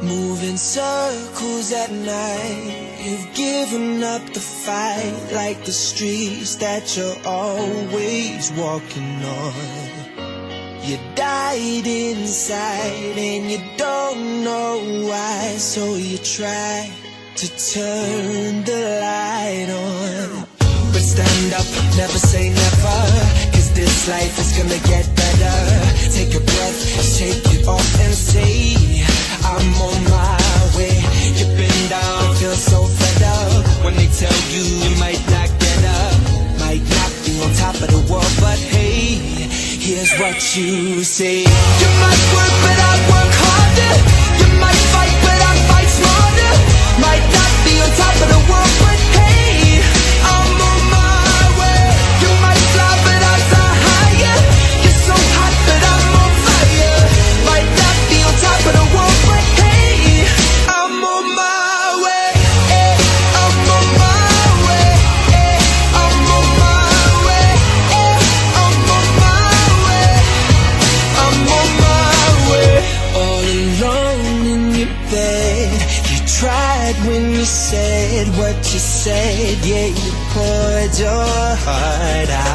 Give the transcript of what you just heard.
Moving circles at night, you've given up the fight, like the streets that you're always walking on. You died inside and you don't know why, so you try to turn the light on. But stand up, never say never, 'cause this life is gonna get better. Take a breath, shake it off and say, I'm on my way. You've been down, feel so fed up. When they tell you you might not get up, might not be on top of the world, but hey, here's what you say. You might work, but I work harder. You might fight, but I fight smarter. Might not be on top of the world, but hey, I'm on my way. You might fly, but I fly higher. You're so hot, but I'm on fire. Might not be on top of the world, but hey, I'm on my way. I'm on my way. I'm on my way. I'm on my way. I'm on my way. All alone in your bed, you tried when you said what you said. Yeah, you poured your heart out.